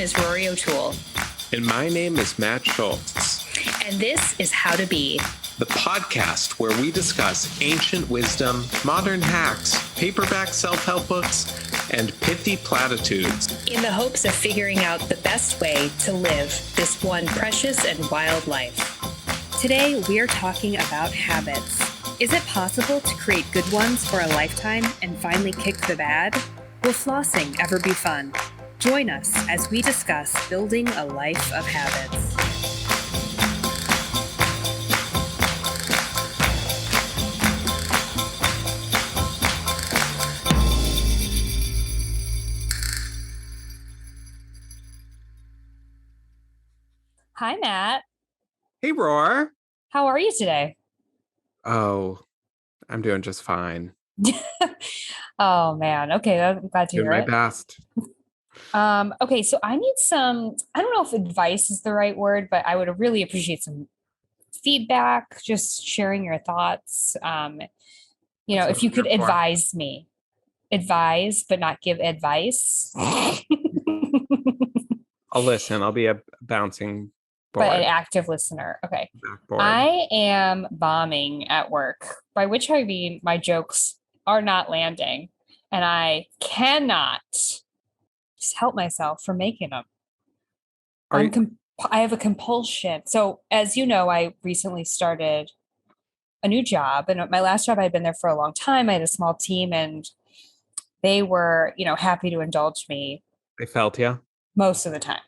is Rory O'Toole. And my name is Matt Schultz. And this is How to Be, the podcast where we discuss ancient wisdom, modern hacks, paperback self-help books, and pithy platitudes, in the hopes of figuring out the best way to live this one precious and wild life. Today, we're talking about habits. Is it possible to create good ones for a lifetime and finally kick the bad? Will flossing ever be fun? Join us as we discuss building a life of habits. Hi, Matt. Hey, Roar. How are you today? Oh, I'm doing just fine. Oh, man. Okay, I'm glad to Doing hear my it. best. Okay, so I need I don't know if advice is the right word, but I would really appreciate some feedback, just sharing your thoughts. That's If what you I'm could here for. advise, but not give advice. I'll listen. I'll be a bouncing But an board. active listener. Okay. Backboard. I am bombing at work, by which I mean my jokes are not landing, and I cannot just help myself from making them. I have a compulsion. So, as you know, I recently started a new job, and my last job, I'd been there for a long time. I had a small team, and they were, happy to indulge me I felt ya. most of the time.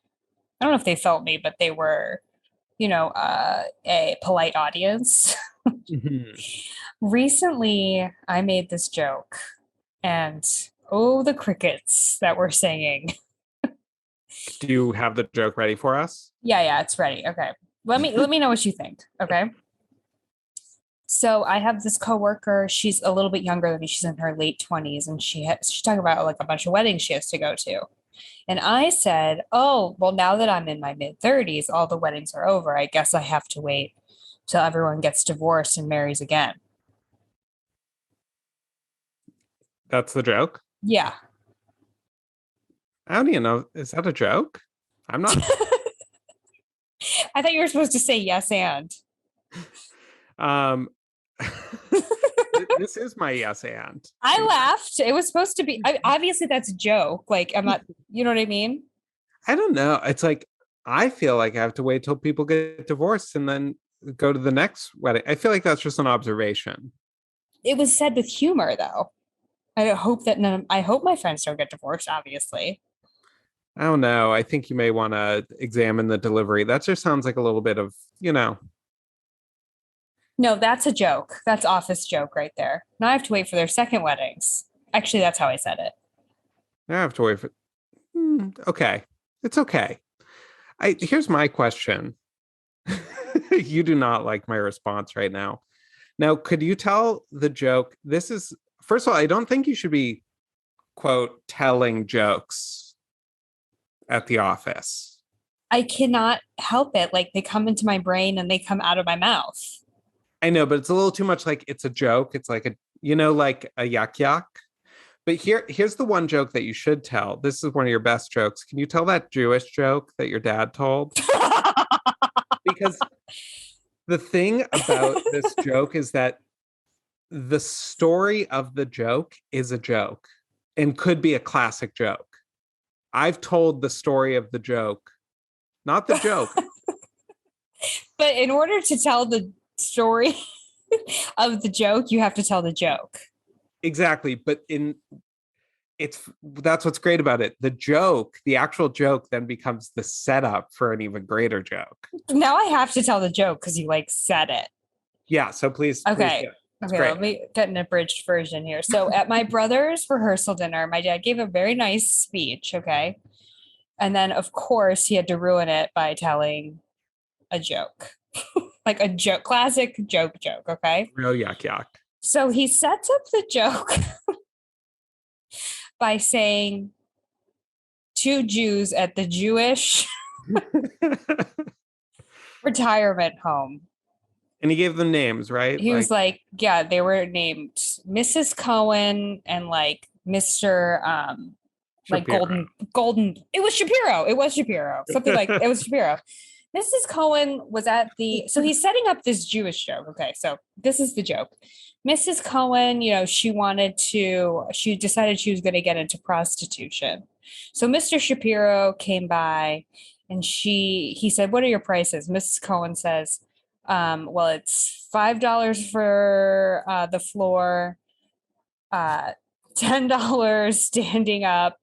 I don't know if they felt me, but they were, a polite audience. Mhm. Recently, I made this joke, and oh, the crickets that were singing. Do you have the joke ready for us? Yeah, it's ready. Okay. Let me know what you think. Okay. So I have this coworker. She's a little bit younger than me. She's in her late 20s, and she's talking about like a bunch of weddings she has to go to. And I said, "Oh, well, now that I'm in my mid 30s, all the weddings are over. I guess I have to wait till everyone gets divorced and marries again." That's the joke? Yeah. I don't even know. Is that a joke? I'm not. I thought you were supposed to say yes and. Um, this is my yes and. I laughed. It was supposed to be, obviously that's a joke. Like, I'm not, you know what I mean? I don't know. It's like I feel like I have to wait till people get divorced and then go to the next wedding. I feel like that's just an observation. It was said with humor, though. I hope my friends don't get divorced, obviously. I don't know. I think you may want to examine the delivery. That just sounds like a little bit of, No, that's a joke. That's office joke right there. Now I have to wait for their second weddings. Actually, that's how I said it. I have to wait for. Okay. It's okay. Here's my question. You do not like my response right now. Now, could you tell the joke? First of all, I don't think you should be, quote, telling jokes at the office. I cannot help it. Like, they come into my brain and they come out of my mouth. I know, but it's a little too much like it's a joke. It's like like a yuck. But here's the one joke that you should tell. This is one of your best jokes. Can you tell that Jewish joke that your dad told? Because the thing about this joke is that the story of the joke is a joke and could be a classic joke. I've told the story of the joke, not the joke. But in order to tell the story of the joke, you have to tell the joke. Exactly. But that's what's great about it. The actual joke then becomes the setup for an even greater joke. Now I have to tell the joke because you said it. Yeah. So please. Okay. Please Okay, great. Let me get an abridged version here. So at my brother's rehearsal dinner, my dad gave a very nice speech, okay? And then, of course, he had to ruin it by telling a joke. Like a joke, classic joke, okay? Real yuck. So he sets up the joke by saying two Jews at the Jewish retirement home. And he gave them names, right? He was like, yeah, they were named Mrs. Cohen and like Mr. like Shapiro. golden. It was Shapiro. It was Shapiro. Something like it was Shapiro. Mrs. Cohen was at so he's setting up this Jewish joke. Okay, so this is the joke. Mrs. Cohen, she decided she was going to get into prostitution. So Mr. Shapiro came by and he said, "What are your prices?" Mrs. Cohen says, well, it's $5 for the floor, $10 standing up,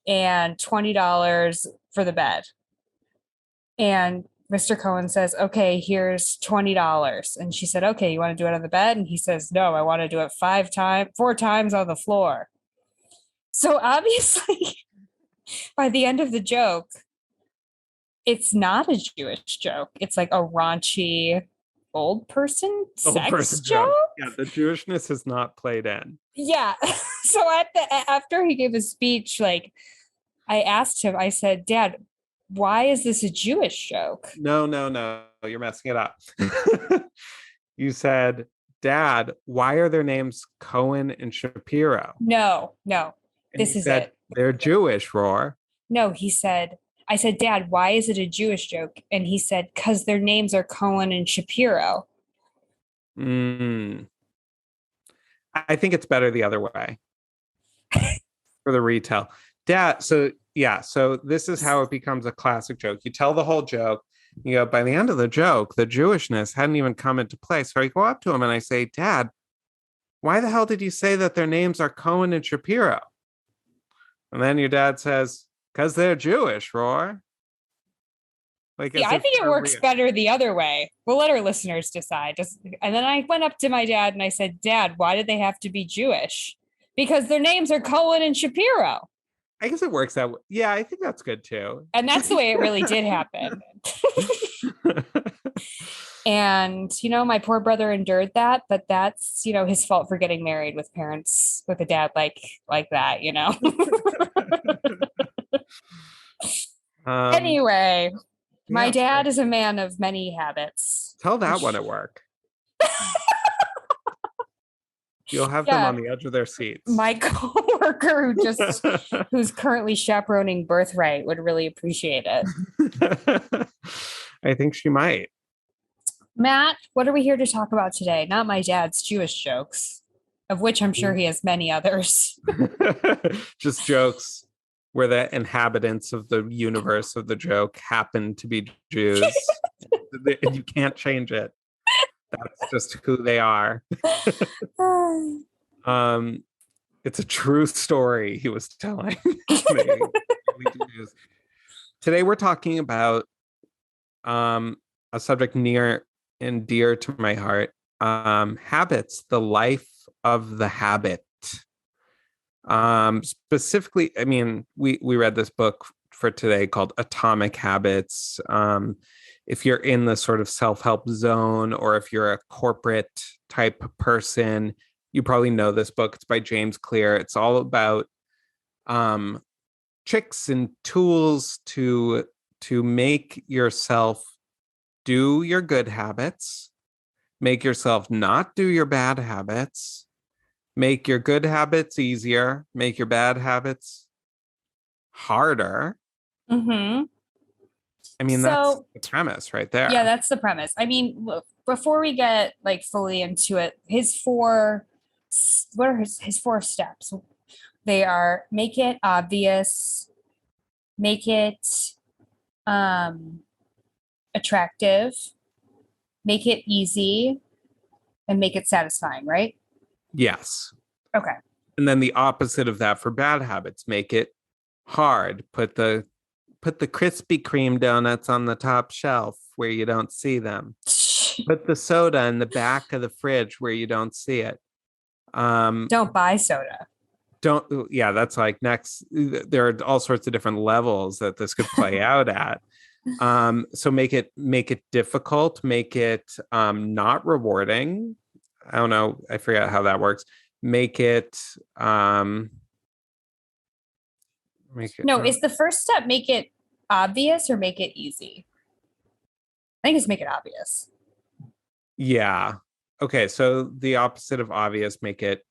and $20 for the bed. And Mr. Cohen says, "Okay, here's $20." And she said, "Okay, you want to do it on the bed?" And he says, "No, I want to do it 4 times on the floor." So obviously, by the end of the joke, it's not a Jewish joke. It's like a raunchy old person sex joke. Yeah, the Jewishness is not played in. Yeah. So after he gave his speech, like I asked him, I said, "Dad, why is this a Jewish joke?" No, you're messing it up. You said, "Dad, why are their names Cohen and Shapiro?" No, And this is said, it. "They're Jewish, Roar." No, I said, "Dad, why is it a Jewish joke?" And he said, "Because their names are Cohen and Shapiro." I think it's better the other way for the retell. Dad, so this is how it becomes a classic joke. You tell the whole joke. You go, by the end of the joke, the Jewishness hadn't even come into play. So I go up to him and I say, "Dad, why the hell did you say that their names are Cohen and Shapiro?" And then your dad says, "Because they're Jewish, Roar." Like, Yeah, I think it works better the other way. We'll let our listeners decide. And then I went up to my dad and I said, "Dad, why did they have to be Jewish?" "Because their names are Cohen and Shapiro." I guess it works out. Yeah, I think that's good too. And that's the way it really did happen. And, my poor brother endured that, but that's, his fault for getting married with a dad like that. Anyway, my dad is a man of many habits. Tell that one at work. You'll have them on the edge of their seats. My coworker who's currently chaperoning Birthright would really appreciate it. I think she might. Matt, what are we here to talk about today? Not my dad's Jewish jokes, of which I'm sure he has many others. Just jokes where the inhabitants of the universe of the joke happen to be Jews. And you can't change it. That's just who they are. It's a true story he was telling me. Today we're talking about a subject near and dear to my heart, habits, the life of the habit. Specifically, I mean, we read this book for today called Atomic Habits. If you're in the sort of self-help zone, or if you're a corporate type person, you probably know this book. It's by James Clear. It's all about tricks and tools to make yourself do your good habits, make yourself not do your bad habits, make your good habits easier, make your bad habits harder. Mm-hmm. I mean, that's the premise right there. Yeah, that's the premise. I mean, before we get fully into it, what are his 4 steps? They are: make it obvious, make it attractive, make it easy, and make it satisfying, right? Yes. Okay. And then the opposite of that for bad habits: make it hard. Put the Krispy Kreme donuts on the top shelf where you don't see them. Put the soda in the back of the fridge where you don't see it. Don't buy soda. That's like next. There are all sorts of different levels that this could play out at. So make it difficult, make it not rewarding. I don't know. I forget how that works. Make it is the first step make it obvious or make it easy? I think it's make it obvious. Yeah. Okay. So the opposite of obvious, make it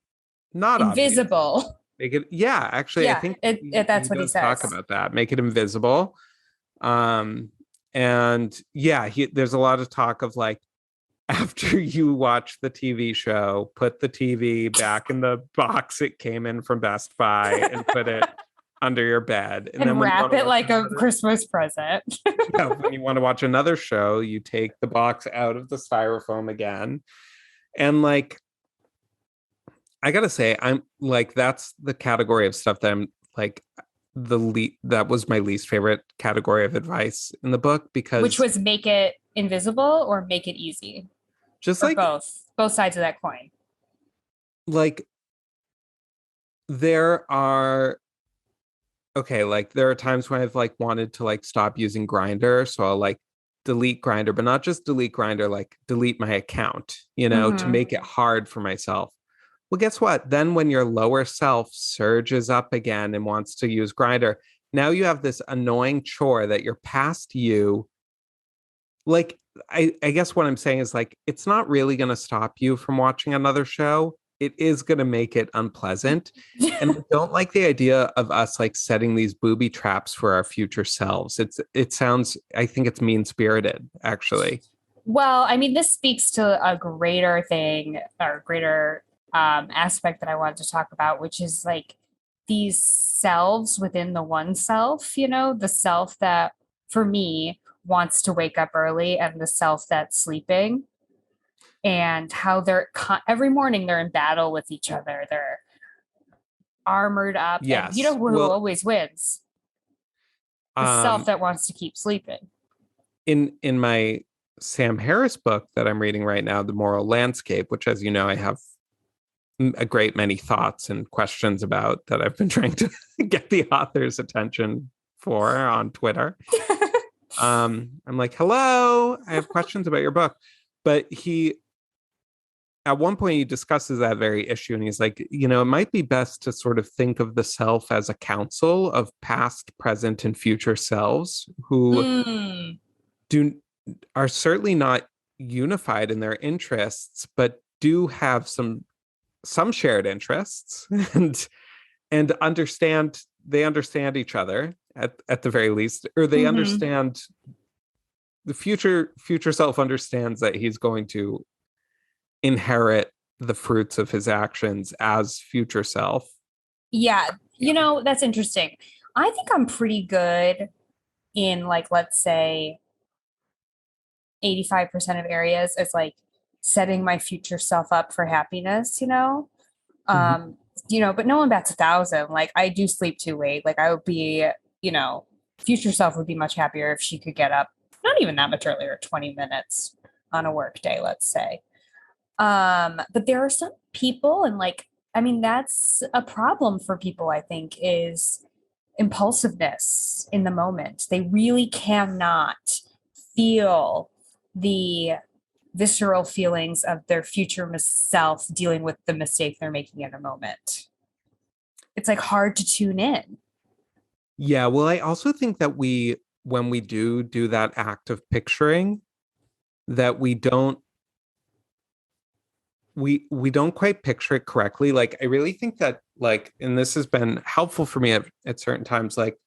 not invisible. Obvious. Make it, yeah, actually, I Yeah, think he that's what he does talk says. about that. Make it invisible. Um, and yeah, there's a lot of talk of like, after you watch the TV show, put the TV back in the box it came in from Best Buy and put it under your bed. And then And when you wrap want to it watch like a another, Christmas present. yeah, when you want to watch another show, you take the box out of the styrofoam again. And like, I gotta say, I'm like, that's the category of stuff that I'm like, that was my least favorite category of advice in the book, Which because was make it invisible or make it easy, just or both sides of that coin. like there are okay, like there are times when I've like wanted to like stop using Grinder, so I'll like delete Grinder, but not just delete Grinder, like delete my account, to Mm-hmm. make it hard for myself. Well, guess what? Then when your lower self surges up again and wants to use Grinder, now you have this annoying chore that your past you, like, I guess what I'm saying is like it's not really going to stop you from watching another show. It is going to make it unpleasant. And I don't like the idea of us like setting these booby traps for our future selves. It sounds, I think it's mean spirited, actually. Well, I mean, this speaks to a greater thing or greater aspect that I wanted to talk about, which is like these selves within the one self, the self that for me wants to wake up early and the self that's sleeping, and how every morning they're in battle with each other. They're armored up, and Yes. who Well, always wins? The self um, that wants to keep sleeping. in my Sam Harris book that I'm reading right now, The Moral Landscape, which, as you know, I have a great many thoughts and questions about that I've been trying to get the author's attention for on Twitter. I'm like, hello, I have questions about your book. But at one point, he discusses that very issue, and he's like, it might be best to sort of think of the self as a council of past, present, and future selves who Mm. do are certainly not unified in their interests, but do have some shared interests and understand each other at the very least, or they Mm-hmm. understand the future self understands that he's going to inherit the fruits of his actions as future self. Yeah, that's interesting. I think I'm pretty good in, like, let's say 85% of areas as like setting my future self up for happiness. Mhm. Um, but no one bats 1,000. Like, I do sleep too late. Like, I would be, you know, future self would be much happier if she could get up not even that much earlier, 20 minutes on a work day, let's say. But there are some people, and like, I mean, that's a problem for people, I think, is impulsiveness in the moment. They really cannot feel the visceral feelings of their future self dealing with the mistake they're making in a moment. It's like hard to tune in. Yeah, well, I also think that when we do that act of picturing, that we don't quite picture it correctly. Like, I really think that, like, and this has been helpful for me at certain times, like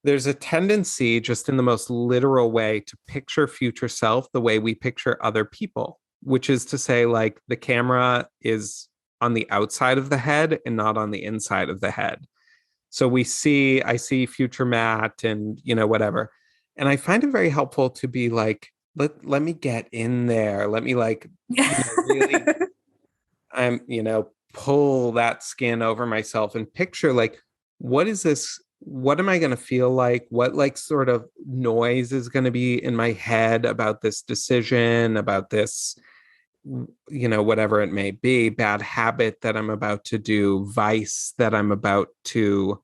there's a tendency just in the most literal way to picture future self the way we picture other people, which is to say, like, the camera is on the outside of the head and not on the inside of the head. So I see future Matt and, whatever. And I find it very helpful to be like, let me get in there. Let me like, really, pull that skin over myself and picture like, what is this? What am I going to feel like? What like sort of noise is going to be in my head about this decision, about this, whatever it may be, bad habit that I'm about to do, vice that I'm about to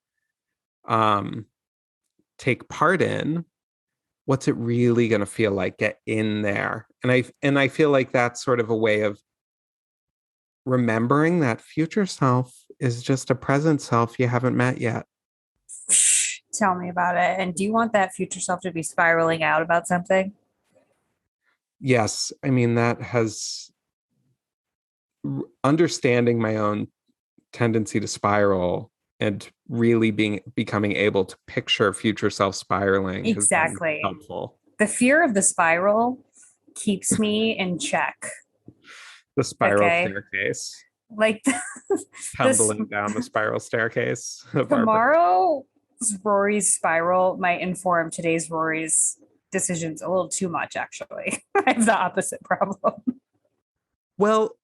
um take part in. What's it really going to feel like? Get in there. And I feel like that's sort of a way of remembering that future self is just a present self you haven't met yet. Tell me about it. And do you want that future self to be spiraling out about something? Yes, I mean that has understanding my own tendency to spiral and really becoming able to picture future self spiraling has been Exactly. helpful. The fear of the spiral keeps me in check. The spiral Okay. staircase, Like this tumbling down the spiral staircase of our brain. tomorrow's Rory's spiral might inform today's Rory's decisions a little too much, actually. I have the opposite problem. Well,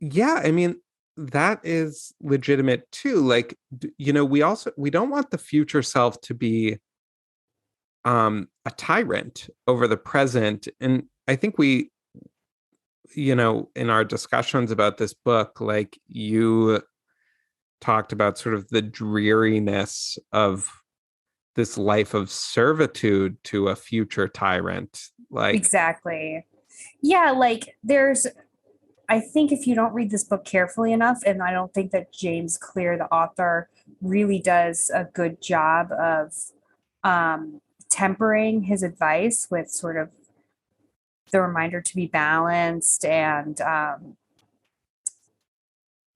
yeah, I mean, that is legitimate too. Like, we don't want the future self to be a tyrant over the present. And I think in our discussions about this book, like you talked about sort of the dreariness of this life of servitude to a future tyrant. Like, Exactly. Yeah, like I think if you don't read this book carefully enough, and I don't think that James Clear, the author, really does a good job of tempering his advice with sort of the reminder to be balanced. And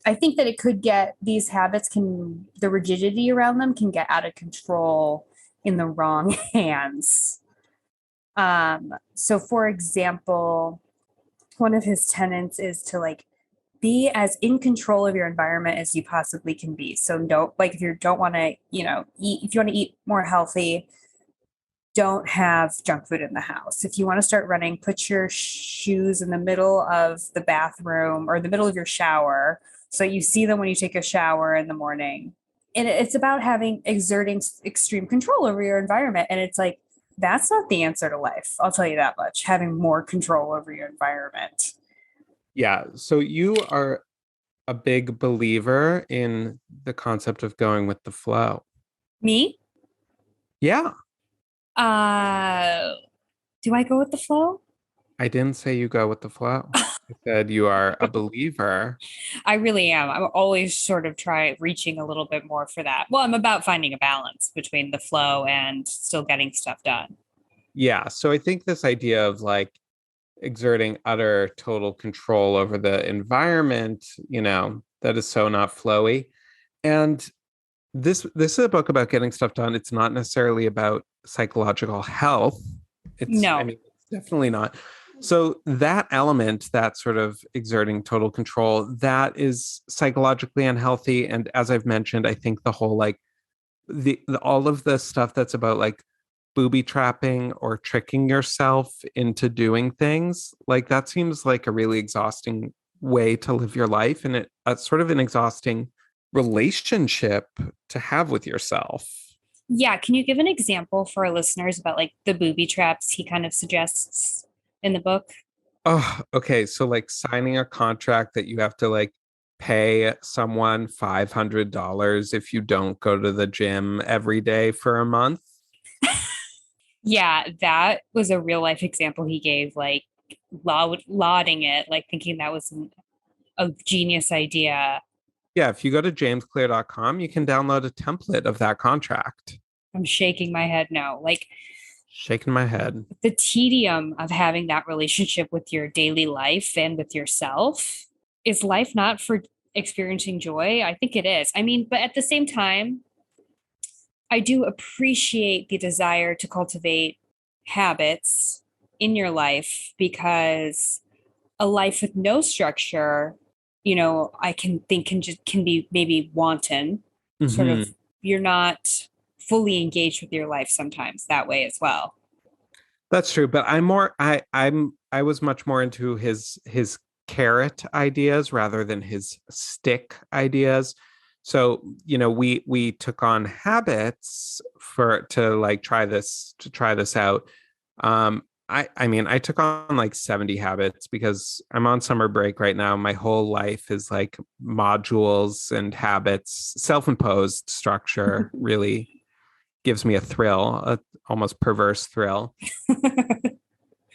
I think that it could get these habits the rigidity around them can get out of control in the wrong hands. So, for example, one of his tenets is to like be as in control of your environment as you possibly can be. So don't like if you don't want to, eat if you want to eat more healthy, don't have junk food in the house. If you want to start running, put your shoes in the middle of the bathroom or the middle of your shower so you see them when you take a shower in the morning. And it's about exerting extreme control over your environment. And it's like, that's not the answer to life. I'll tell you that much. Having more control over your environment. yeah, so you are a big believer in the concept of going with the flow. Me? Yeah, Uh, do I go with the flow? I didn't say you go with the flow. I said you are a believer. I really am. I'm always sort of reaching a little bit more for that. Well, I'm about finding a balance between the flow and still getting stuff done. Yeah, so I think this idea of like exerting utter total control over the environment, that is so not flowy. And this is a book about getting stuff done. It's not necessarily about psychological health. I No. mean, it's definitely not. So that element, that sort of exerting total control, that is psychologically unhealthy. And as I've mentioned, I think the whole like all of the stuff that's about like booby trapping or tricking yourself into doing things, like that seems like a really exhausting way to live your life, and it's sort of an exhausting relationship to have with yourself. Yeah. Can you give an example for our listeners about like the booby traps he kind of suggests in the book? Oh, okay. So like signing a contract that you have to like pay someone $500 if you don't go to the gym every day for a month. Yeah, that was a real life example he gave, like lauding it, like thinking that was a genius idea. Yeah, if you go to jamesclear.com, you can download a template of that contract. I'm shaking my head no. Like Shaking my head. the tedium of having that relationship with your daily life and with yourself. Is life not for experiencing joy? I think it is. I mean, but at the same time, I do appreciate the desire to cultivate habits in your life because a life with no structure, I can think can be maybe wanton, sort of Hmm. you're not fully engaged with your life sometimes that way as well. That's true, but I was much more into his carrot ideas rather than his stick ideas. So, we took on habits to try this out. I mean, I took on like 70 habits because I'm on summer break right now. My whole life is like modules and habits, self-imposed structure really gives me a thrill, a almost perverse thrill.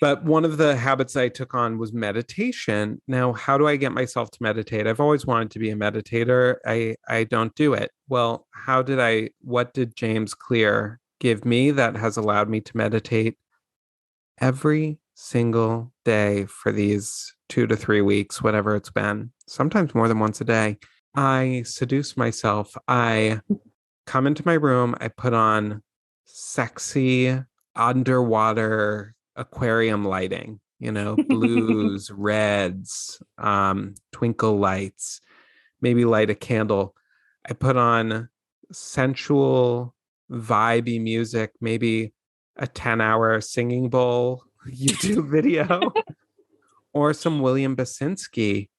But one of the habits I took on was meditation. Now, how do I get myself to meditate? I've always wanted to be a meditator. I don't do it. Well, what did James Clear give me that has allowed me to meditate every single day for these 2 to 3 weeks, whatever it's been, sometimes more than once a day? I seduce myself. I come into my room, I put on sexy underwater aquarium lighting, blues, reds, twinkle lights, maybe light a candle. I put on sensual, vibey music, maybe a 10-hour singing bowl YouTube video or some William Basinski.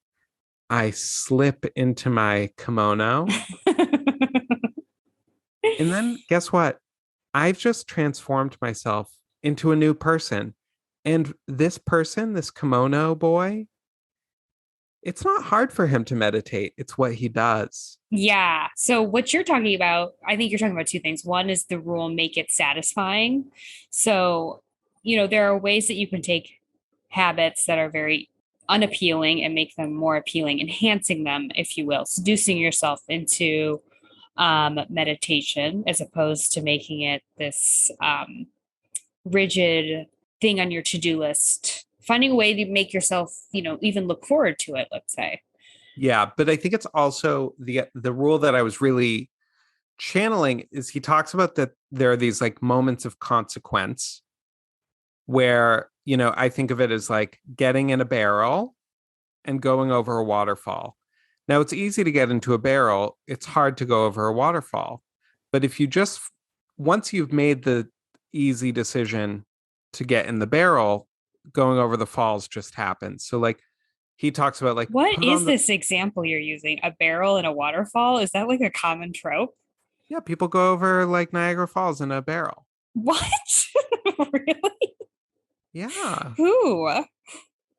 I slip into my kimono. And then guess what? I've just transformed myself into a new person. And this person, this kimono boy, it's not hard for him to meditate. It's what he does. Yeah. So what you're talking about, I think you're talking about two things. One is the rule, make it satisfying. So, there are ways that you can take habits that are very unappealing and make them more appealing, enhancing them, if you will, seducing yourself into meditation as opposed to making it this rigid thing on your to-do list. Finding a way to make yourself, even look forward to it, let's say. Yeah, but I think it's also the rule that I was really channeling is he talks about that there are these like moments of consequence where, I think of it as like getting in a barrel and going over a waterfall. Now, it's easy to get into a barrel, it's hard to go over a waterfall. But if you just, once you've made the easy decision to get in the barrel, going over the falls just happens. So, like, he talks about, like, what is this example you're using? A barrel and a waterfall? Is that like a common trope? Yeah, people go over like Niagara Falls in a barrel. What? Really? Yeah. Who?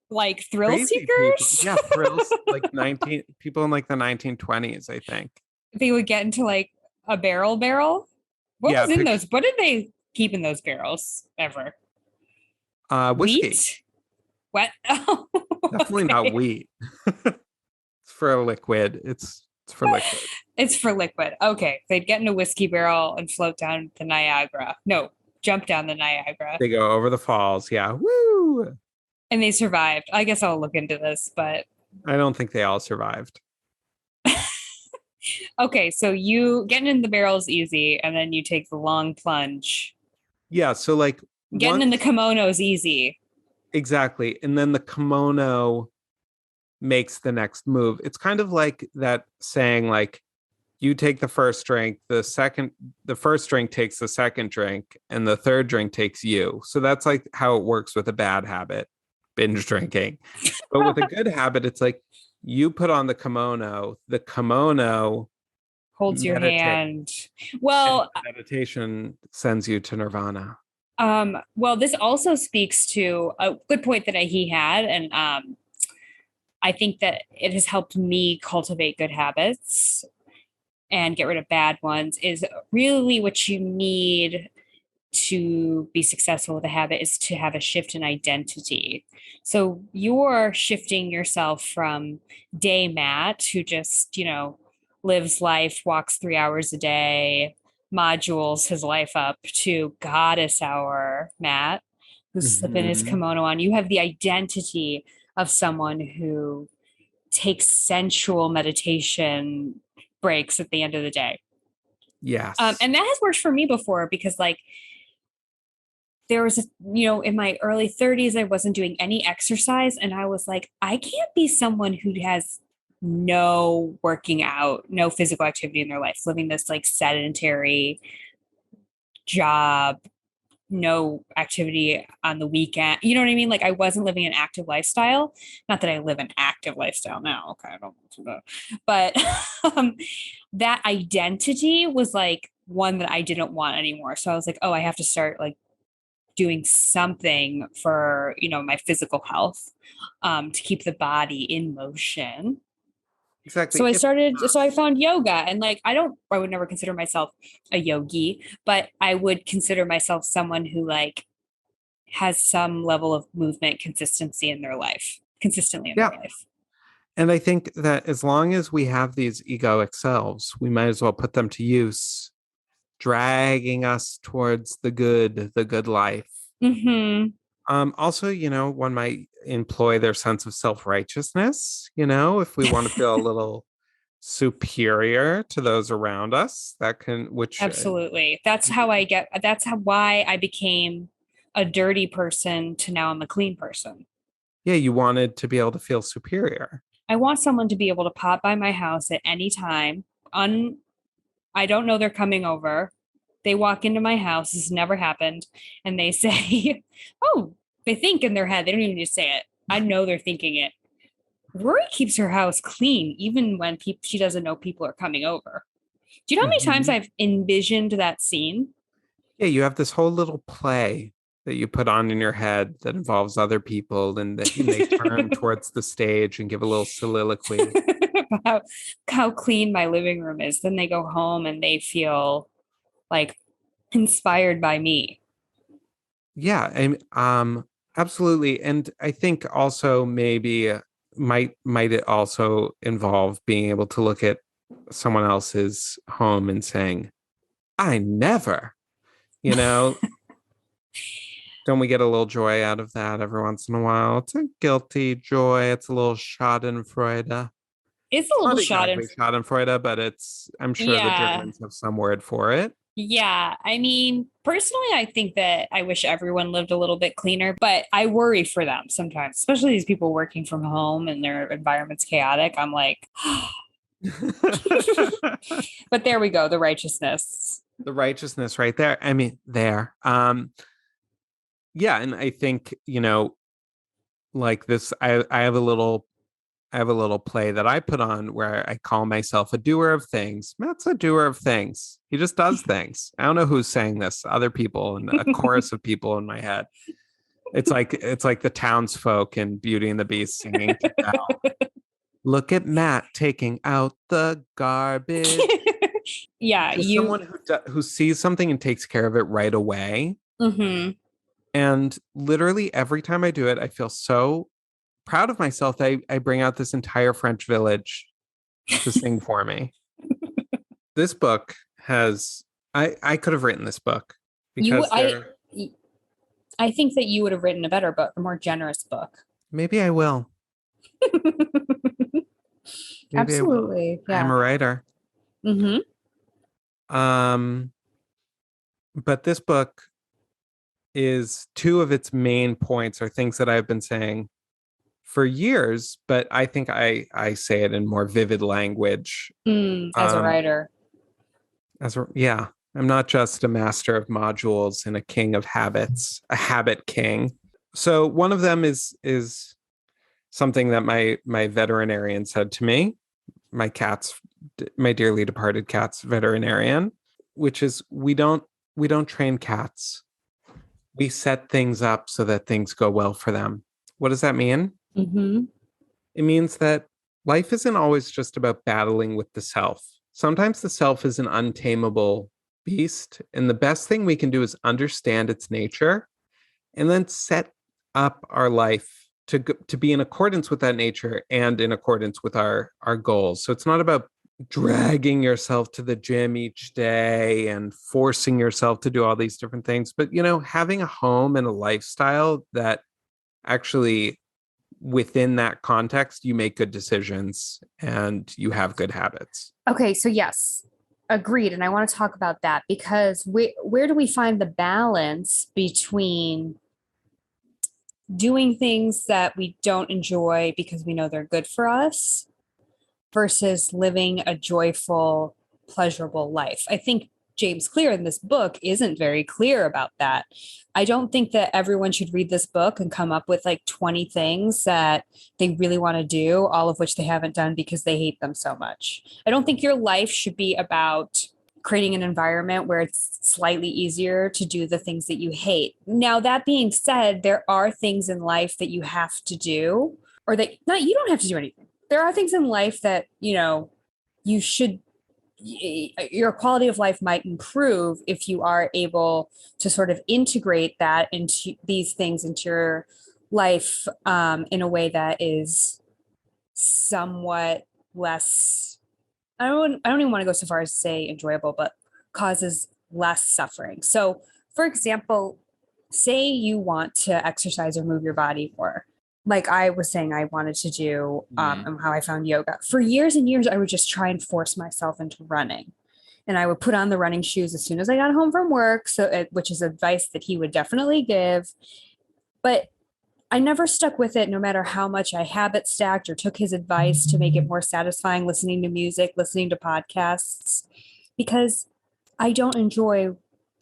Like thrill Crazy seekers? People. Yeah, thrills like 19 people in like the 1920s, I think. They would get into like a barrel. What Yeah, was in those? What did they keep in those barrels ever? Whiskey. Wheat? What? Oh, Definitely not wheat. It's for a liquid. It's for liquid. It's for liquid. Okay. They'd get in a whiskey barrel and float down the Niagara. No, jump down the Niagara. They go over the falls. Yeah. Woo. And they survived. I guess I'll look into this, but I don't think they all survived. okay, so you getting in the barrel is easy, and then you take the long plunge. Yeah. So like Getting in the kimono is easy. Exactly. And then the kimono makes the next move. It's kind of like that saying, like, you take the first drink, the first drink takes the second drink, and the third drink takes you. So that's like how it works with a bad habit, binge drinking. But with a good habit, it's like you put on the kimono holds your hand. Well, meditation sends you to nirvana. Well, this also speaks to a good point that he had, and I think that it has helped me cultivate good habits and get rid of bad ones. Is really what you need to be successful with a habit is to have a shift in identity. So you're shifting yourself from day Matt, who just, lives life, walks 3 hours a day, modules his life up, to goddess hour Matt, who's slipping his kimono on. You have the identity of someone who takes sensual meditation breaks at the end of the day. Yes. And that has worked for me before because like there was, in my early 30s, I wasn't doing any exercise. And I was like, I can't be someone who has no working out, no physical activity in their life, living this like sedentary job, no activity on the weekend. You know what I mean? Like I wasn't living an active lifestyle. Not that I live an active lifestyle now. Okay. I don't know. But that identity was like one that I didn't want anymore. So I was like, oh, I have to start like doing something for, my physical health, to keep the body in motion. Exactly. So I found yoga, and like, I would never consider myself a yogi, but I would consider myself someone who like has some level of movement consistency in their life, consistently in their life. And I think that as long as we have these egoic selves, we might as well put them to use, dragging us towards the good life. Mm-hmm. Also, one might employ their sense of self-righteousness, if we want to feel a little superior to those around us. That can, which, Absolutely. That's why I became a dirty person to now I'm a clean person. yeah, you wanted to be able to feel superior. I want someone to be able to pop by my house at any time. I don't know they're coming over. They walk into my house. This has never happened. And they say, oh, they think in their head. They don't even just say it. I know they're thinking it. Rory keeps her house clean, even when she doesn't know people are coming over. Do you know how many times Mhm. I've envisioned that scene? Yeah, you have this whole little play that you put on in your head that involves other people, and they turn towards the stage and give a little soliloquy. About how clean my living room is. Then they go home and they feel like inspired by me. Yeah, and absolutely. And I think also maybe might it also involve being able to look at someone else's home and saying, I never, you know, don't we get a little joy out of that every once in a while? It's a guilty joy. It's a little Schadenfreude. It's a Not little shot in. exactly Schadenfreude, but it's, I'm sure the Yeah. Germans have some word for it. Yeah. I mean, personally, I think that I wish everyone lived a little bit cleaner, but I worry for them sometimes, especially these people working from home and their environment's chaotic. I'm like, but there we go, the righteousness. The righteousness right there. I mean, there. Yeah, and I think, like this, I have a little play that I put on where I call myself a doer of things. Matt's a doer of things. He just does things. I don't know who's saying this, other people and a chorus of people in my head. It's like the townsfolk in Beauty and the Beast singing to Belle. Look at Matt taking out the garbage. Yeah, Just you. someone who sees something and takes care of it right away. Mhm. And literally every time I do it, I feel so proud of myself that I bring out this entire French village to sing for me. This book has I could have written this book You because I there I think that you would have written a better book, a more generous book. maybe I will. Maybe I will. Absolutely. I am Yeah. a writer. Mhm. Um, but this book is two of its main points are things that I've been saying for years, but I think I say it in more vivid language. As a Um, writer. yeah, I'm not just a master of modules and a king of habits, a habit king. So one of them is something that my veterinarian said to me, my cat's my dearly departed cat's veterinarian, which is we don't train cats. We set things up so that things go well for them. What does that mean? Mhm. It means that life isn't always just about battling with the self. Sometimes the self is an untamable beast, and the best thing we can do is understand its nature and then set up our life to be in accordance with that nature and in accordance with our goals. So it's not about dragging yourself to the gym each day and forcing yourself to do all these different things, but having a home and a lifestyle that actually within that context you make good decisions and you have good habits. Okay, so yes, agreed. And I want to talk about that because where do we find the balance between doing things that we don't enjoy because we know they're good for us versus living a joyful, pleasurable life? I think James Clear in this book isn't very clear about that. I don't think that everyone should read this book and come up with like 20 things that they really want to do, all of which they haven't done because they hate them so much. I don't think your life should be about creating an environment where it's slightly easier to do the things that you hate. Now, that being said, there are things in life that you have to do, or that not you don't have to do anything. There are things in life that, you should your quality of life might improve if you are able to sort of integrate that into these things into your life in a way that is somewhat less. I don't even want to go so far as to say enjoyable, but causes less suffering. So, for example, say you want to exercise or move your body more. like I was saying I wanted to do, Mhm. and how I found yoga. For years and years, I would just try and force myself into running. And I would put on the running shoes as soon as I got home from work. Which is advice that he would definitely give. But I never stuck with it, no matter how much I habit stacked or took his advice to make it more satisfying, listening to music, listening to podcasts, because I don't enjoy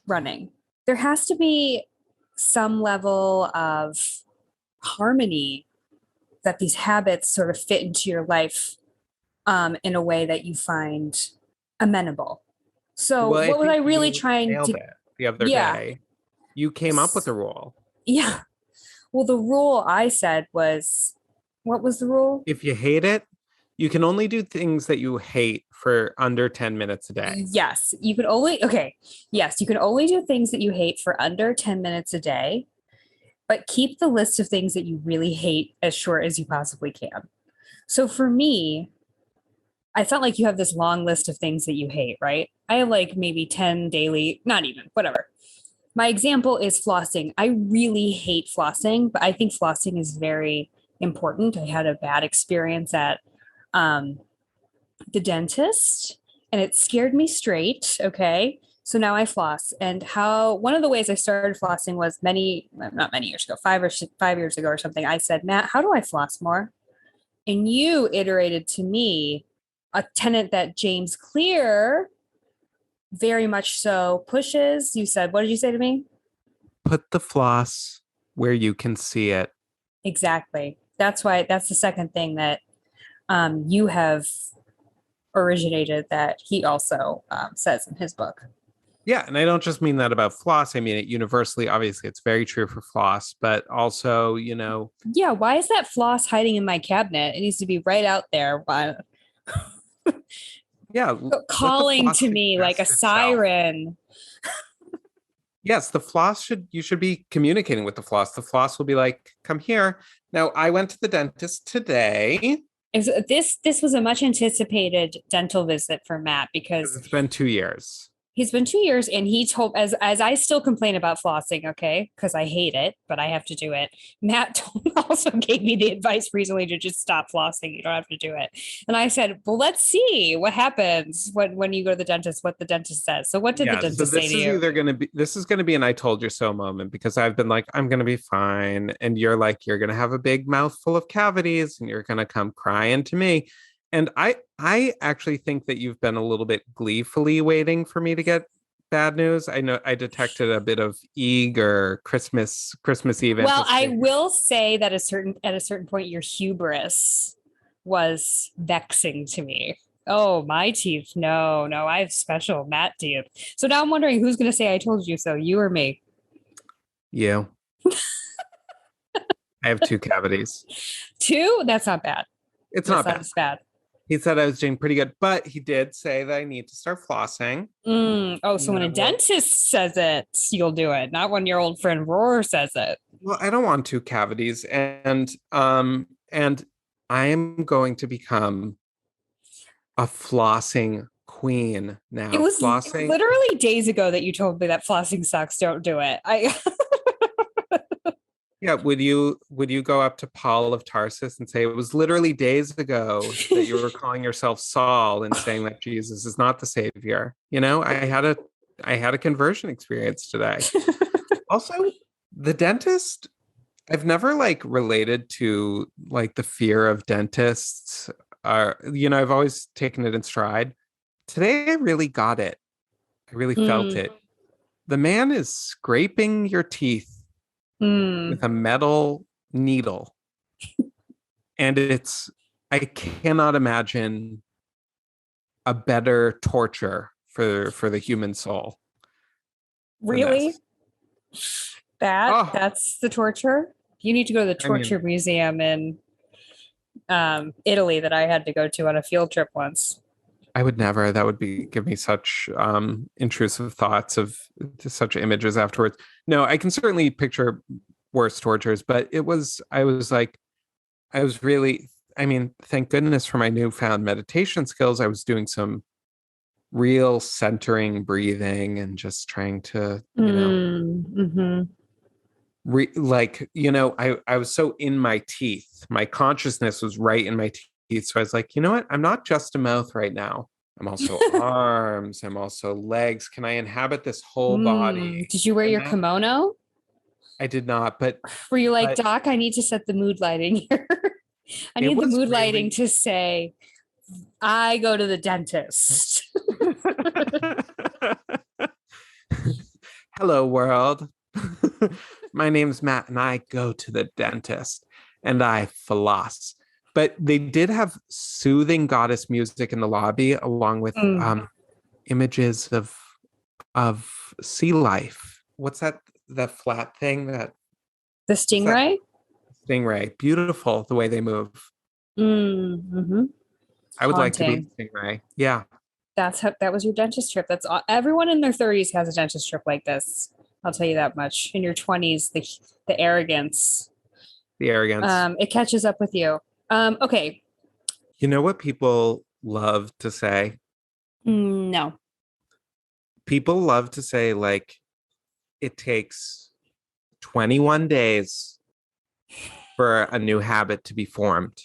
running. There has to be some level of harmony that these habits sort of fit into your life, in a way that you find amenable. So, Well, I what was I think really you trying nailed to? it the other Yeah, day. You came up with a rule. yeah. Well, the rule I said was, what was the rule? If you hate it, you can only do things that you hate for under 10 minutes a day. Yes, you can only, okay. Yes, you can only do things that you hate for under 10 minutes a day, but keep the list of things that you really hate as short as you possibly can. So for me, I felt like you have this long list of things that you hate, right? I have like maybe 10 daily, not even, whatever. My example is flossing. I really hate flossing, but I think flossing is very important. I had a bad experience at, um, the dentist, and it scared me straight. Okay. So now I floss. And how one of the ways I started flossing was not many years ago, 5 years ago or something. I said, Matt, how do I floss more? And you iterated to me a tenet that James Clear very much so pushes. You said, what did you say to me? Put the floss where you can see it. Exactly. That's the second thing that, you have originated that he also, says in his book. Yeah, and I don't just mean that about floss. I mean it universally. Obviously, it's very true for floss, but also, Yeah, why is that floss hiding in my cabinet? It needs to be right out there, yeah, let the calling floss to me like a suggest itself. siren. Yes, the floss you should be communicating with the floss. The floss will be like, "Come here." Now, I went to the dentist today This was a much anticipated dental visit for Matt because because it's been 2 years. he's been 2 years, and he told, as I still complain about flossing, okay, because I hate it, but I have to do it. Matt also gave me the advice recently to just stop flossing. You don't have to do it. And I said, well, let's see what happens when you go to the dentist, what the dentist says. So what did the Yeah, so dentist say this to is you? either going to be this is going to be an I told you so moment because I've been like I'm going to be fine and you're like you're going to have a big mouthful of cavities and you're going to come crying to me. And I actually think that you've been a little bit gleefully waiting for me to get bad news. I know I detected a bit of eager Christmas Eve Well, I anticipation. will say that at a certain point, your hubris was vexing to me. Oh, my teeth. No, no, I have special Matt teeth. So now I'm wondering who's going to say I told you so, you or me? You. I have two cavities. Two? That's not bad. It's That's not not bad. as bad. He said I was doing pretty good, but he did say that I need to start flossing. Oh, so You when a know, dentist says it, you'll do it, not when your old friend Roar says it. well, I don't want two cavities, and I am going to become a flossing queen It now. was Flossing, literally days ago that you told me that flossing sucks. Don't do it. I yeah. Would you go up to Paul of Tarsus and say it was literally days ago that you were calling yourself Saul and saying that Jesus is not the savior? I had a conversion experience today. Also, the dentist I've never like related to like the fear of dentists. I've always taken it in stride. Today I really got it. I really felt Mm, it. The man is scraping your teeth mm. with a metal needle. And I cannot imagine a better torture for the human soul than Really? this. Oh, That's the torture? You need to go to the I mean, torture museum in, Italy that I had to go to on a field trip once. I would never. That would give me such intrusive thoughts of such images afterwards. No, I can certainly picture worse tortures, but I was like, I was really, I mean, thank goodness for my newfound meditation skills. I was doing some real centering breathing and just trying to, Mm-hmm. I was so in my teeth. My consciousness was right in my teeth. So I was like, you know what? I'm not just a mouth right now. I'm also arms. I'm also legs. Can I inhabit this whole body? Did you wear And your that kimono? I did not, but Were you like, but Doc, I need to set the mood lighting here. I it need the was mood lighting really to say, I go to the dentist. hello world. My name's Matt and I go to the dentist and I floss. But they did have soothing goddess music in the lobby along with Mm. images of sea life. What's that flat thing that The what's that stingray? stingray? Beautiful the way they move. Mm-hmm. I would like to be Haunting. a stingray. Yeah, That was your dentist trip. That's all, everyone in their 30s has a dentist trip like this. I'll tell you that much. In your 20s, the arrogance, the arrogance. it catches up with you. Okay. You know what people love to say? No. People love to say like it takes 21 days for a new habit to be formed.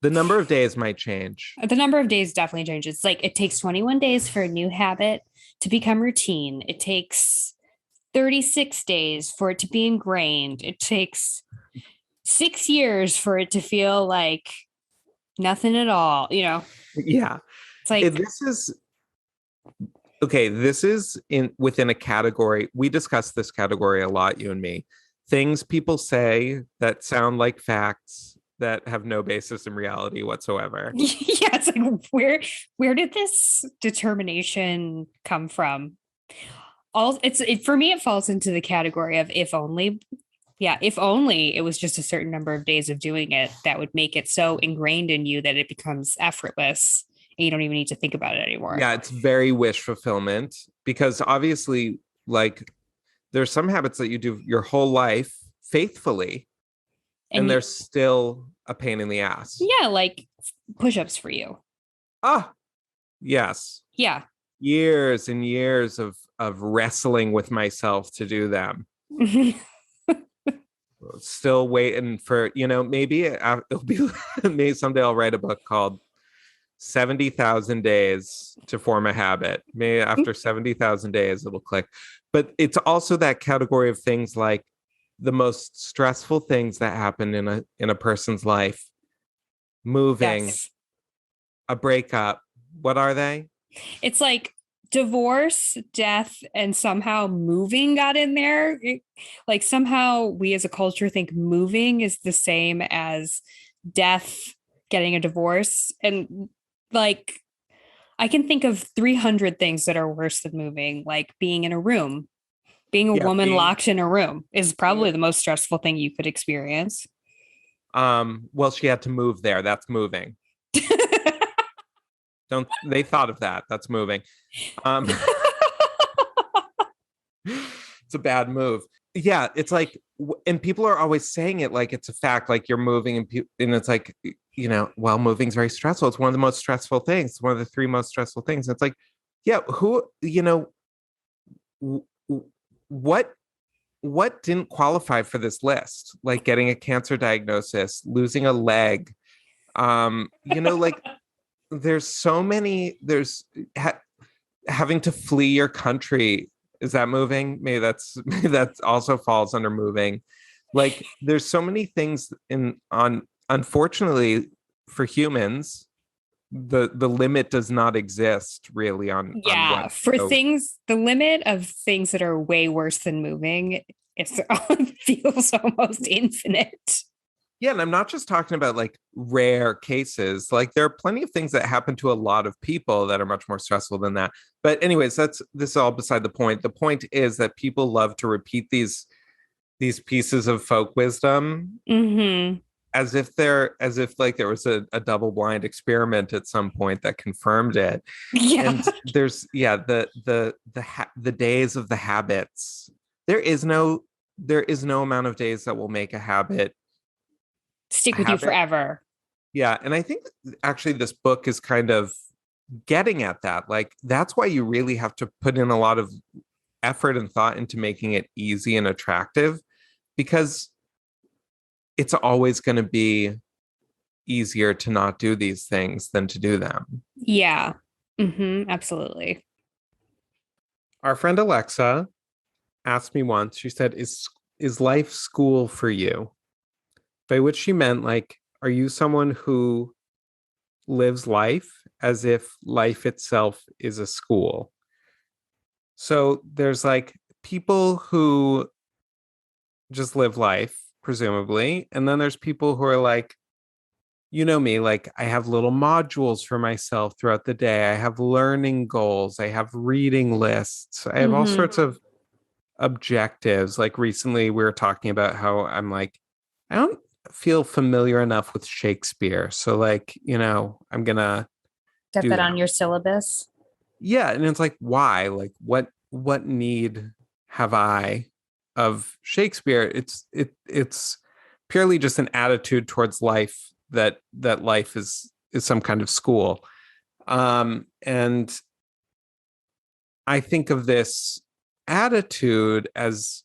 The number of days might change. The number of days definitely changes. It's like it takes 21 days for a new habit to become routine. It takes 36 days for it to be ingrained. It takes 6 years for it to feel like nothing at all. Yeah. It's like, This is okay. This is in within a category. We discuss this category a lot, you and me. Things people say that sound like facts that have no basis in reality whatsoever. yeah, it's like where did this determination come from? For me, it falls into the category of if only. Yeah, if only it was just a certain number of days of doing it that would make it so ingrained in you that it becomes effortless and you don't even need to think about it anymore. Yeah, it's very wish fulfillment because obviously, like, there's some habits that you do your whole life faithfully, and And they're still a pain in the ass. yeah, like push-ups for you. Ah, yes. Yeah. Years and years of wrestling with myself to do them. Still waiting for, maybe it'll be maybe someday I'll write a book called 70,000 days to form a habit. Maybe after 70,000 days it'll click. But it's also that category of things like the most stressful things that happen in a person's life. Moving, Yes. a breakup. What are they? It's like divorce, death, and somehow moving got in there. Like somehow we as a culture think moving is the same as death, getting a divorce. And like I can think of 300 things that are worse than moving, like being in a room. Being a Yeah, woman locked in a room is probably the most stressful thing you could experience. Well, she had to move there. That's moving. Don't they thought of that? That's moving. Um, it's a bad move. Yeah, it's like, and people are always saying it like it's a fact, like you're moving, and it's like, well, moving's very stressful. It's one of the most stressful things. It's one of the three most stressful things. It's like, yeah, what didn't qualify for this list? Like getting a cancer diagnosis, losing a leg, like there's so many. Having to flee your country. Is that moving? Maybe that also falls under moving. Like there's so many things unfortunately for humans, the limit does not exist really on Yeah, what. for things, the limit of things that are way worse than moving, it feels almost infinite. Yeah, and I'm not just talking about like rare cases. Like there are plenty of things that happen to a lot of people that are much more stressful than that. But anyways, this is all beside the point. The point is that people love to repeat these pieces of folk wisdom Mm-hmm. as if like there was a double blind experiment at some point that confirmed it. Yeah. And there's the days of the habits. There is no amount of days that will make a habit Stick with you forever. Yeah. And I think actually this book is kind of getting at that. Like, that's why you really have to put in a lot of effort and thought into making it easy and attractive, because it's always going to be easier to not do these things than to do them. Yeah. Absolutely. Our friend Alexa asked me once, she said, is life school for you? By which she meant, like, are you someone who lives life as if life itself is a school? So there's like people who just live life, presumably. And then there's people who are like, you know me, like I have little modules for myself throughout the day. I have learning goals. I have reading lists. I have all sorts of objectives. Like recently, we were talking about how I'm like, I don't feel familiar enough with Shakespeare. So, like, I'm going to Get do that that. on your syllabus. Yeah. And it's like, why? Like, what need have I of Shakespeare? It's purely just an attitude towards life that life is some kind of school. And I think of this attitude as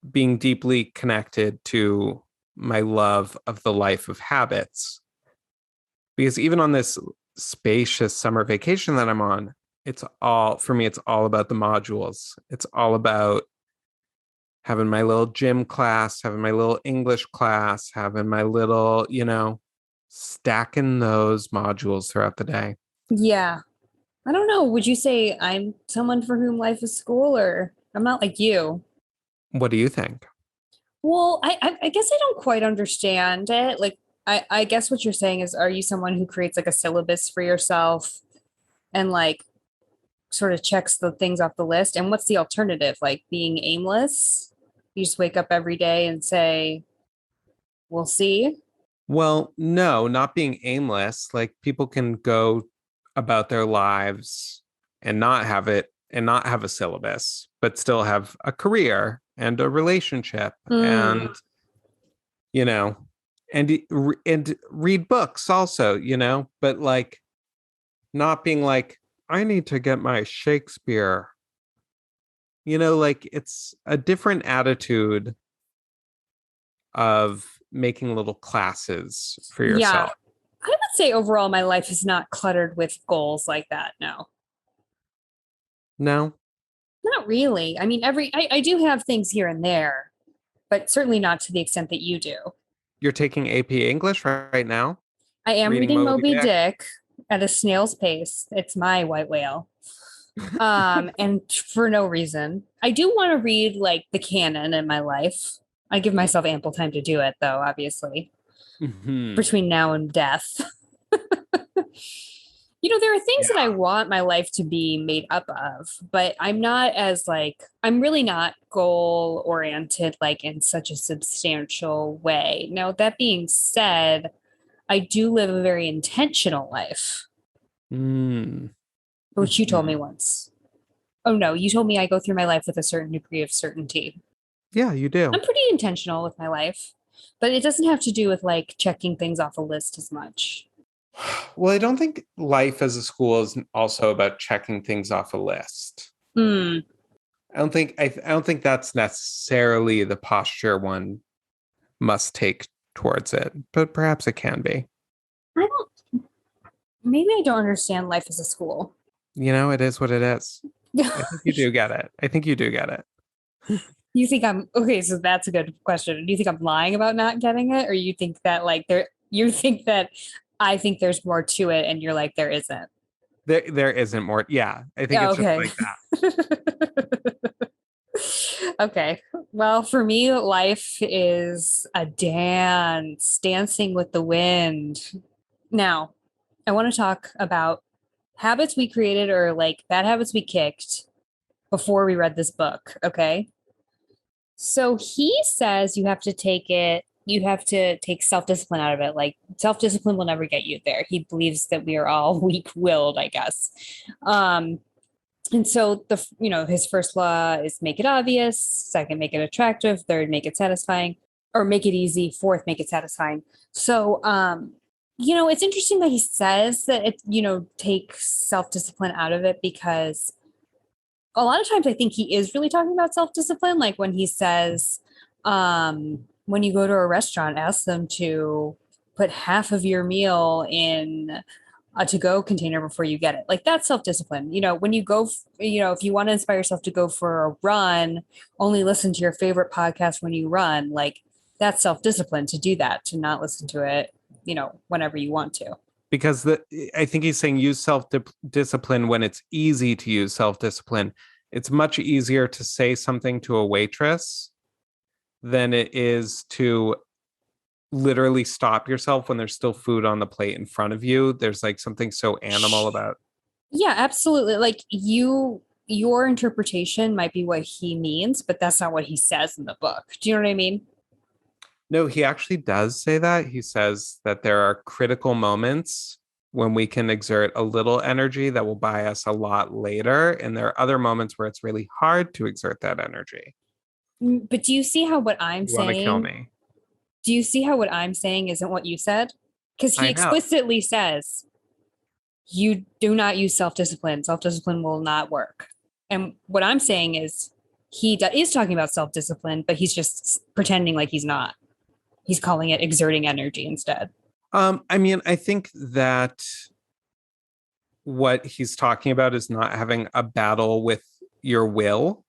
being deeply connected to my love of the life of habits. Because even on this spacious summer vacation that I'm on, it's all about the modules. It's all about having my little gym class, having my little English class, having my little, stacking those modules throughout the day. Yeah. I don't know. Would you say I'm someone for whom life is school, or I'm not like you? What do you think? Well, I guess I don't quite understand it. Like, I guess what you're saying is, are you someone who creates like a syllabus for yourself and like sort of checks the things off the list? And what's the alternative? Like being aimless? You just wake up every day and say, we'll see. Well, no, not being aimless. Like people can go about their lives and not have a syllabus, but still have a career and a relationship Mm, and, you know, and read books also, but like not being like, I need to get my Shakespeare, like it's a different attitude of making little classes for yeah. yourself. I would say overall my life is not cluttered with goals like that. No. No, Not really. I mean, I do have things here and there, but certainly not to the extent that you do. you're taking AP English right now, I am reading reading Moby Moby Dick. Dick at a snail's pace. It's my white whale. And for no reason. I do want to read like the canon in my life. I give myself ample time to do it though, obviously, Mhm. between now and death. There are things that I Yeah. want my life to be made up of, but I'm not as like, I'm really not goal oriented, like in such a substantial way. Now, that being said, I do live a very intentional life, Mm. which you told me Mhm. once. Oh, no, you told me I go through my life with a certain degree of certainty. Yeah, you do. I'm pretty intentional with my life, but it doesn't have to do with like checking things off a list as much. Well, I don't think life as a school is also about checking things off a list. Hmm. I don't think that's necessarily the posture one must take towards it, but perhaps it can be. I don't, maybe I don't understand life as a school. It is what it is. I think you do get it. I think you do get it. You think I'm okay? So that's a good question. Do you think I'm lying about not getting it, or you think that like you think that I think there's more to it, and you're like there isn't? There isn't more. Yeah, I think Yeah, it's just okay. like that. Okay. Well, for me, life is a dance, dancing with the wind. Now, I want to talk about habits we created or like bad habits we kicked before we read this book. Okay. So he says you have to take self discipline out of it. Like self discipline will never get you there. He believes that we are all weak willed, I guess. Um, and so his first law is make it obvious, second, make it attractive, third, make it satisfying, or make it easy, fourth, make it satisfying. So, it's interesting that he says that take self discipline out of it because a lot of times I think he is really talking about self-discipline. Like when he says, when you go to a restaurant, ask them to put half of your meal in a to-go container before you get it. Like that's self-discipline. When you go, if you want to inspire yourself to go for a run, only listen to your favorite podcast when you run. Like that's self-discipline to do that, to not listen to it, whenever you want to. Because I think he's saying use self-discipline when it's easy to use self-discipline. It's much easier to say something to a waitress than it is to literally stop yourself when there's still food on the plate in front of you. There's like something so animal about. Yeah, absolutely. Like your interpretation might be what he means, but that's not what he says in the book. Do you know what I mean? No, he actually does say that. He says that there are critical moments when we can exert a little energy that will buy us a lot later. And there are other moments where it's really hard to exert that energy. But do you see how what I'm You want to kill saying? me. Do you see how what I'm saying isn't what you said? Because he I know. explicitly says you do not use self-discipline. Self-discipline will not work. And what I'm saying is is talking about self-discipline, but he's just pretending like he's not. He's calling it exerting energy instead. I mean, I think that what he's talking about is not having a battle with your will.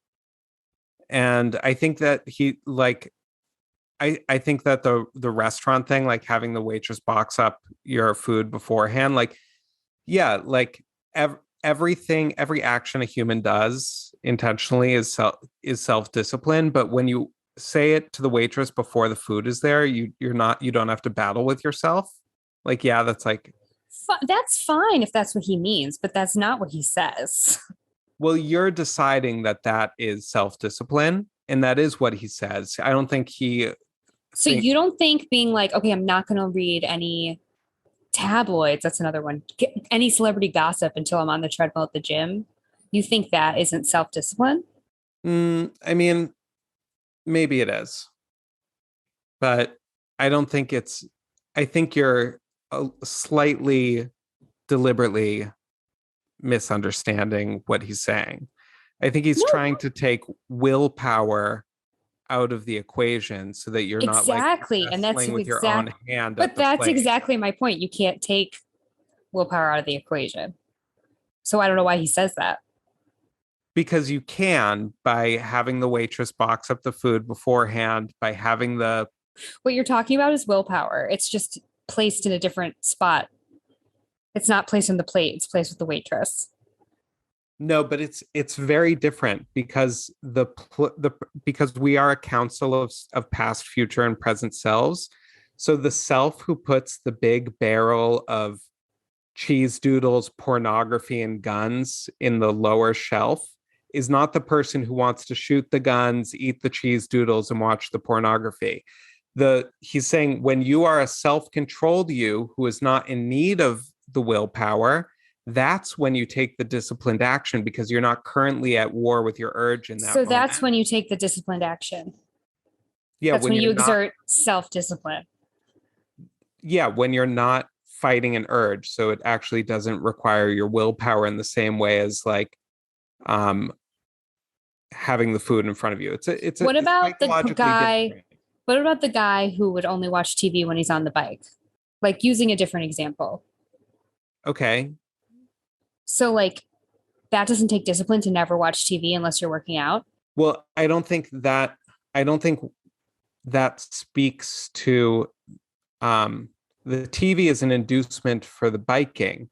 And I think that I think that the restaurant thing, like having the waitress box up your food beforehand, like, yeah, like everything, every action a human does intentionally is self-discipline. But when you say it to the waitress before the food is there, you don't have to battle with yourself. Like, yeah, that's like, that's fine if that's what he means, but that's not what he says. well, you're deciding that is self-discipline, and that is what he says. I don't think he. So you don't think being like, okay, I'm not going to read any tabloids, that's another one, any celebrity gossip until I'm on the treadmill at the gym, you think that isn't self-discipline? I mean, maybe it is, but I don't think it's. I think you're slightly deliberately misunderstanding what he's saying. I think he's No. trying to take willpower out of the equation so that you're exactly. not like and that's with your own hand. But that's exactly my point. You can't take willpower out of the equation. So I don't know why he says that. Because you can, by having the waitress box up the food beforehand, by having the. What you're talking about is willpower. It's just placed in a different spot. It's not placed on the plate. It's placed with the waitress. No, but it's very different because because we are a council of past, future, and present selves. So the self who puts the big barrel of cheese doodles, pornography, and guns in the lower shelf is not the person who wants to shoot the guns, eat the cheese doodles, and watch the pornography. He's saying when you are a self-controlled you who is not in need of the willpower, that's when you take the disciplined action because you're not currently at war with your urge in that So moment. that's when you take the disciplined action. Yeah, that's when you exert self-discipline. Yeah, when you're not fighting an urge. So it actually doesn't require your willpower in the same way as like having the food in front of you. What about the guy? Different. What about the guy who would only watch TV when he's on the bike? Like using a different example. Okay. So like that doesn't take discipline to never watch TV unless you're working out. Well, I don't think that speaks to the TV is an inducement for the biking.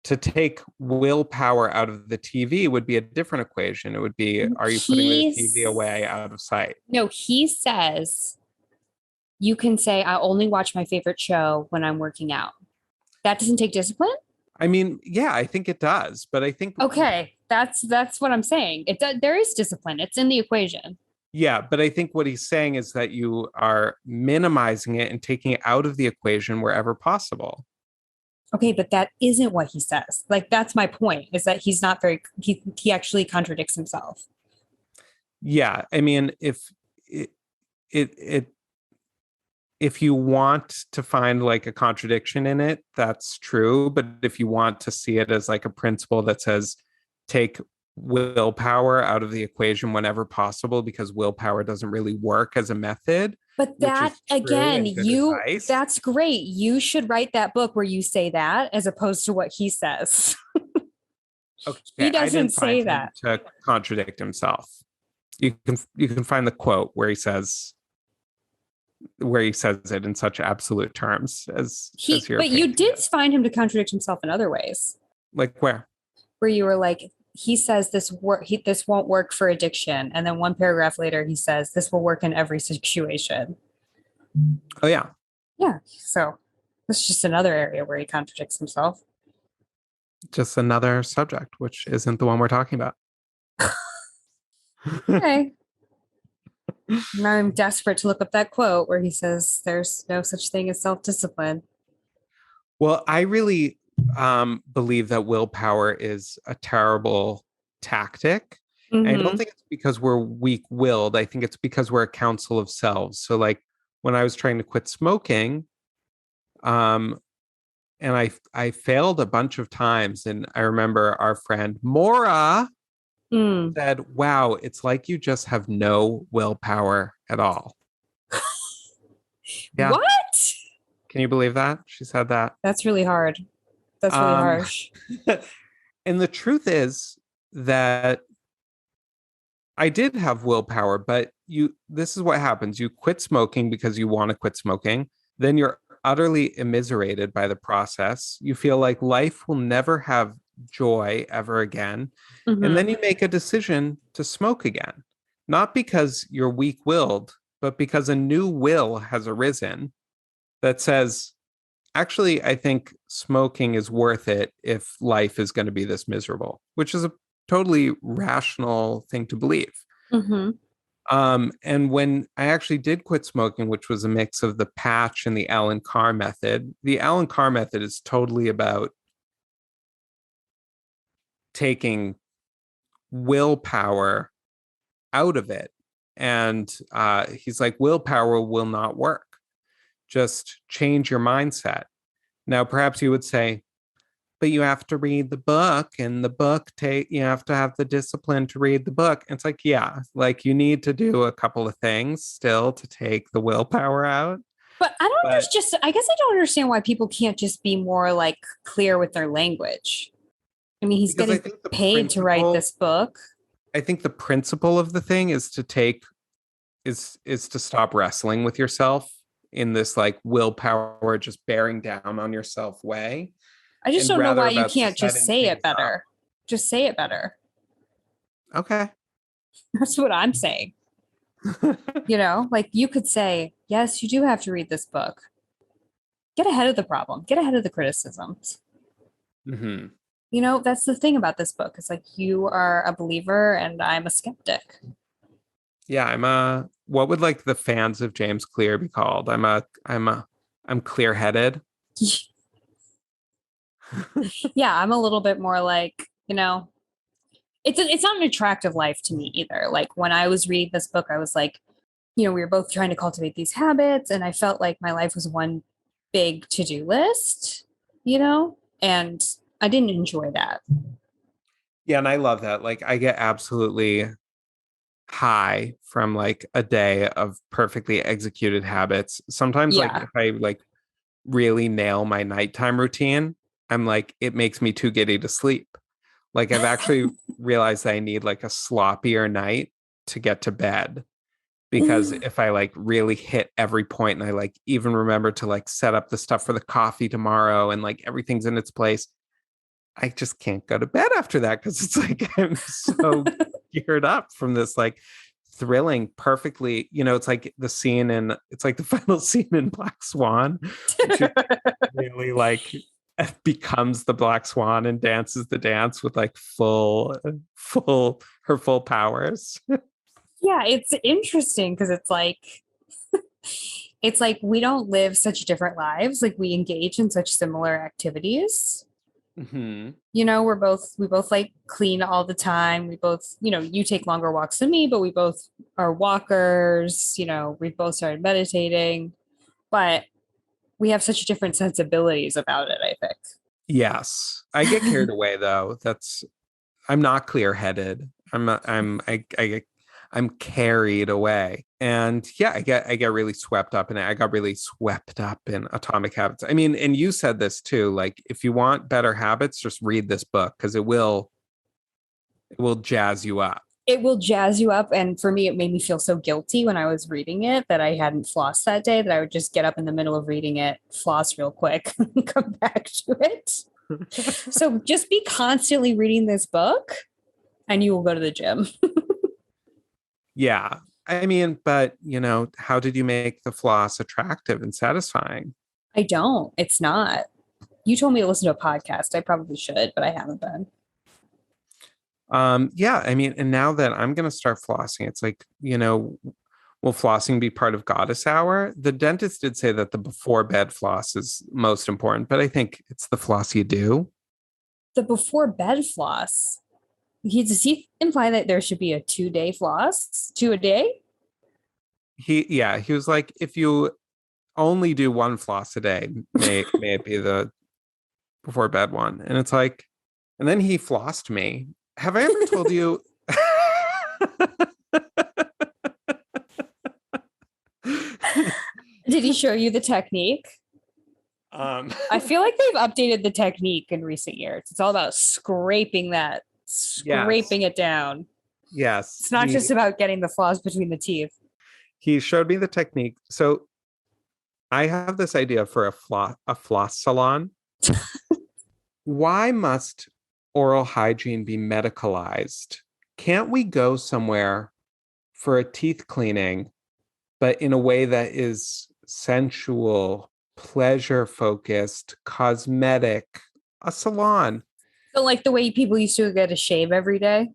To take willpower out of the TV would be a different equation. It would be, are you putting the TV away out of sight? No, he says you can say, I only watch my favorite show when I'm working out. That doesn't take discipline? I mean, yeah, I think it does. But I think. Okay, that's what I'm saying. There is discipline. It's in the equation. Yeah, but I think what he's saying is that you are minimizing it and taking it out of the equation wherever possible. Okay, but that isn't what he says. Like, that's my point, is that he's not he actually contradicts himself. Yeah, I mean, if you want to find like a contradiction in it, that's true. But if you want to see it as like a principle that says take willpower out of the equation whenever possible because willpower doesn't really work as a method, But which that is true again, and good advice. that's great. You should write that book where you say that as opposed to what he says. He Okay, I doesn't didn't find say him that. to contradict himself. You can find the quote where he says it in such absolute terms as you're But you painting did it. find him to contradict himself in other ways, Like where? where you were like, he says this won't work for addiction, and then one paragraph later he says this will work in every situation. Oh yeah. Yeah, so that's just another area where he contradicts himself. Just another subject, which isn't the one we're talking about. Okay. Now I'm desperate to look up that quote where he says there's no such thing as self-discipline. Well, I really believe that willpower is a terrible tactic. And I don't Mm-hmm. think it's because we're weak-willed. I think it's because we're a council of selves. So, like when I was trying to quit smoking, um, and I failed a bunch of times, and I remember our friend Mora Mm. said, "Wow, it's like you just have no willpower at all." Yeah, What? can you believe that? She said that. That's really hard. That's really Um, harsh. and the truth is that I did have willpower, but this is what happens. You quit smoking because you want to quit smoking. Then you're utterly immiserated by the process. You feel like life will never have joy ever again. And then Mm-hmm. you make a decision to smoke again, not because you're weak-willed, but because a new will has arisen that says, actually, I think smoking is worth it if life is going to be this miserable, which is a totally rational thing to believe. Mm-hmm. And when I actually did quit smoking, which was a mix of the patch and the Alan Carr method, the Alan Carr method is totally about taking willpower out of it. And he's like, willpower will not work. Just change your mindset. Now, perhaps you would say, but you have to read the book and the book take you have to have the discipline to read the book. And it's like, yeah, like you need to do a couple of things still to take the willpower out. But I don't But just I guess I don't understand why people can't just be more like clear with their language. I mean, he's because I getting think the paid to write principle, this book. I think the principle of the thing is to take is to stop wrestling with yourself in this like willpower just bearing down on yourself way I just and don't know rather why you about can't just setting say it things up. better. Just say it better. Okay. That's what I'm saying. You know, like you could say, yes, you do have to read this book. Get ahead of the problem, get ahead of the criticisms. Hmm. You know, that's the thing about this book. It's like you are a believer and I'm a skeptic. Yeah, what would like the fans of James Clear be called? I'm clear-headed. Yeah, I'm a little bit more like, you know, it's not an attractive life to me either. Like when I was reading this book, I was like, you know, we were both trying to cultivate these habits, and I felt like my life was one big to-do list, you know, and I didn't enjoy that. Yeah, and I love that. Like I get absolutely high from like a day of perfectly executed habits. Sometimes like Yeah. if I like really nail my nighttime routine, I'm like it makes me too giddy to sleep. Like I've actually realized that I need like a sloppier night to get to bed because if I like really hit every point and I like even remember to like set up the stuff for the coffee tomorrow and like everything's in its place, I just can't go to bed after that because it's like I'm so geared up from this like thrilling, perfectly, it's like the scene in it's like the final scene in Black Swan when she really like becomes the Black Swan and dances the dance with like her full powers. Yeah, it's interesting because it's like we don't live such different lives. Like we engage in such similar activities. Hmm. You know, we both like clean all the time. We both, you know, you take longer walks than me, but we both are walkers. You know, we both started meditating, but we have such different sensibilities about it, I Yes. I get carried think. away though. I'm not clear-headed. I'm carried away. And yeah, I get really swept up in it. I got really swept up in Atomic Habits. I mean, and you said this too, like if you want better habits, just read this book because it will jazz you up. It will jazz you up. And for me, it made me feel so guilty when I was reading it that I hadn't flossed that day, that I would just get up in the middle of reading it, floss real quick, and come back to it. So just be constantly reading this book and you will go to the gym. Yeah. I mean, but how did you make the floss attractive and satisfying? I don't. It's not. You told me to listen to a podcast. I probably should, but I haven't been. Yeah, I mean, and now that I'm gonna start flossing, it's like, will flossing be part of goddess hour? The dentist did say that the before bed floss is most important, but I think it's the floss you do. The before bed floss. Does he imply that there should be a 2-day floss? 2 a day? He was like, if you only do one floss a day, may it be the before bed one. And it's like, and then he flossed me. Have I ever told you? Did he show you the technique? I feel like they've updated the technique in recent years. It's all about scraping it down. Yes. It's not just about getting the floss between the teeth. He showed me the technique. So I have this idea for a floss salon. Why must oral hygiene be medicalized? Can't we go somewhere for a teeth cleaning, but in a way that is sensual, pleasure focused, cosmetic, a salon? So like the way people used to get a shave every day?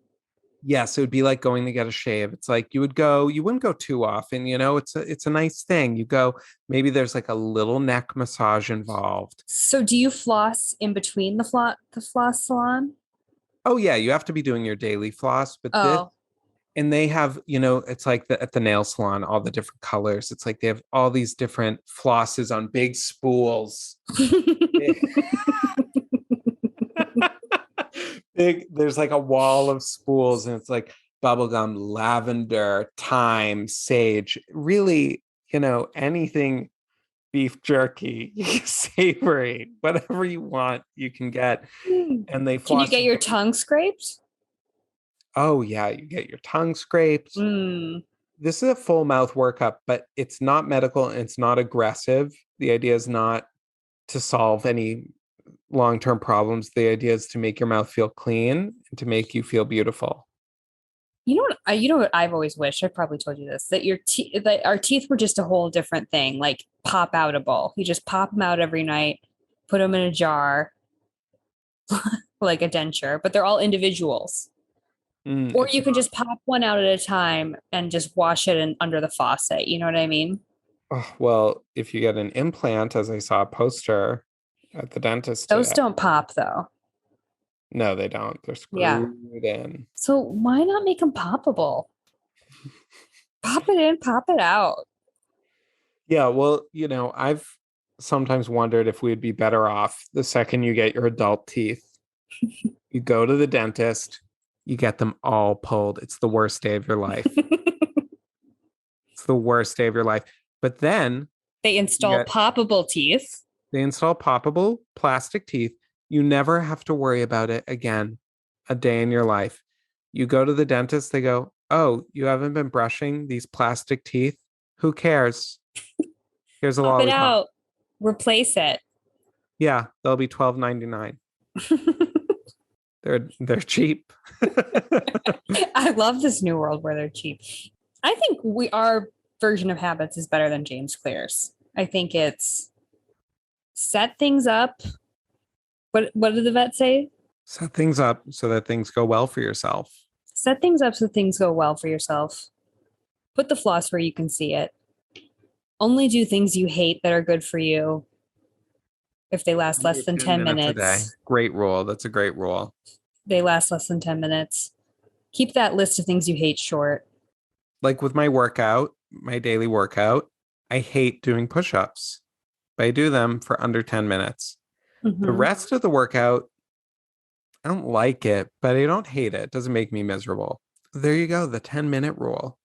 Yes, it would be like going to get a shave. It's like you wouldn't go too often, it's a nice thing. You go, maybe there's like a little neck massage involved. So do you floss in between the floss salon? Oh yeah, you have to be doing your daily floss, but Oh. and they have, it's like at the nail salon, all the different colors. It's like they have all these different flosses on big spools. There's like a wall of spools, and it's like bubblegum, lavender, thyme, sage, really, anything beef jerky, savory, whatever you want, you can get. And they Can you get your tongue scraped? Oh yeah, you get your tongue scraped. This is a full mouth workup, but it's not medical and it's not aggressive. The idea is not to solve any long-term problems. The idea is to make your mouth feel clean and to make you feel beautiful. You know what I've always wished, I probably told you this, that our teeth were just a whole different thing, like pop outable. You just pop them out every night, put them in a jar, like a denture, but they're all individuals. Or you can just pop one out at a time and just wash it under the faucet. You know what I mean? Oh, well, if you get an implant, as I saw a poster at the dentist Those today. don't pop though. No, they don't. They're screwed in. So why not make them poppable? Pop it in, pop it out. Yeah, well, I've sometimes wondered if we'd be better off the second you get your adult teeth. You go to the dentist, you get them all pulled. It's the worst day of your life. It's the worst day of your life. But then they install poppable teeth. They install poppable plastic teeth. You never have to worry about it again a day in your life. You go to the dentist, they go, "Oh, you haven't been brushing these plastic teeth? Who cares? Here's a lollipop. Pop it out. Replace it." Yeah, they'll be $12.99. They're cheap. I love this new world where they're cheap. I think our version of habits is better than James Clear's. I think it's set things up. What did the vet say? Set things up so that things go well for yourself. Set things up so things go well for yourself. Put the floss where you can see it. Only do things you hate that are good for you if they last less than 10 minutes. A day. Great rule. That's a great rule. They last less than 10 minutes. Keep that list of things you hate short. Like with my workout, my daily workout, I hate doing push-ups, but I do them for under 10 minutes. Mm-hmm. The rest of the workout, I don't like it, but I don't hate it. It doesn't make me miserable. There you go, the 10-minute rule.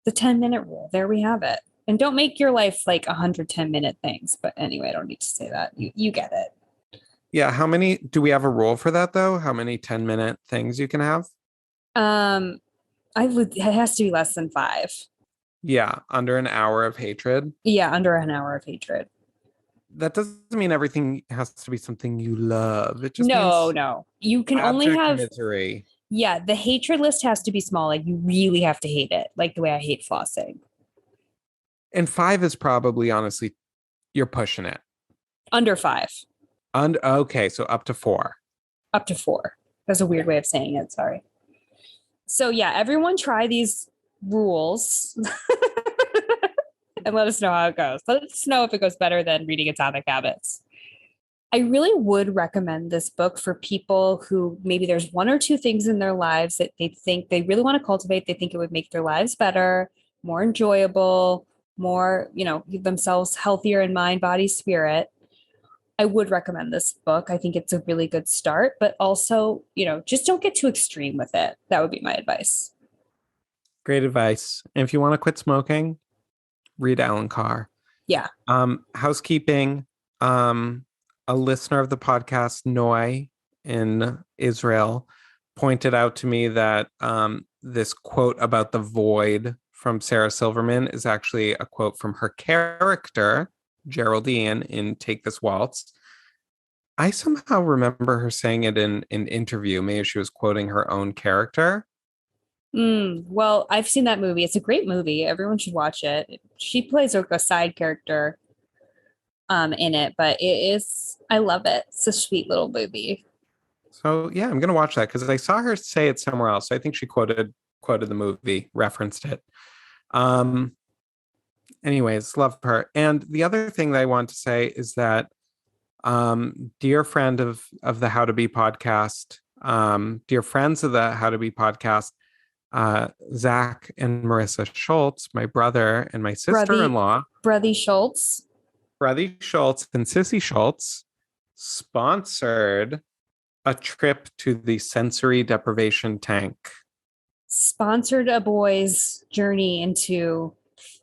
The 10-minute rule. There we have it. And don't make your life like 110-minute things. But anyway, I don't need to say that. You get it. Yeah, how many do we have a rule for that though? How many 10-minute things you can have? Um, it has to be less than 5. Yeah, under an hour of hatred. Yeah, under an hour of hatred. That doesn't mean everything has to be something you love. It just No, means no. You can only abject have, misery. yeah, the hatred list has to be small. Like you really have to hate it. Like the way I hate flossing. And 5 is probably honestly, you're pushing it. Under 5. Okay, so up to 4. Up to 4. That's a weird way of saying it. Sorry. So yeah, everyone try these rules and let us know how it goes. Let us know if it goes better than reading Atomic Habits. I really would recommend this book for people who maybe there's one or two things in their lives that they think they really want to cultivate. They think it would make their lives better, more enjoyable, more, give themselves healthier in mind, body, spirit. I would recommend this book. I think it's a really good start, but also, just don't get too extreme with it. That would be my advice. Great advice. And if you want to quit smoking, read Alan Carr. Yeah. Housekeeping. A listener of the podcast, Noi in Israel, pointed out to me that this quote about the void from Sarah Silverman is actually a quote from her character, Geraldine, in Take This Waltz. I somehow remember her saying it in an interview. Maybe she was quoting her own character. Well, I've seen that movie. It's a great movie. Everyone should watch it. She plays a side character in it, but I love it. It's a sweet little movie. So yeah, I'm gonna watch that because I saw her say it somewhere else. So I think she quoted the movie, referenced it. Anyways, love her. And the other thing that I want to say is that dear friend of the How to Be podcast, dear friends of the How to Be podcast, Zach and Marissa Schultz, my brother and my sister-in-law, Brothy Schultz. Brothy Schultz and Sissy Schultz sponsored a trip to the sensory deprivation tank. Sponsored a boy's journey into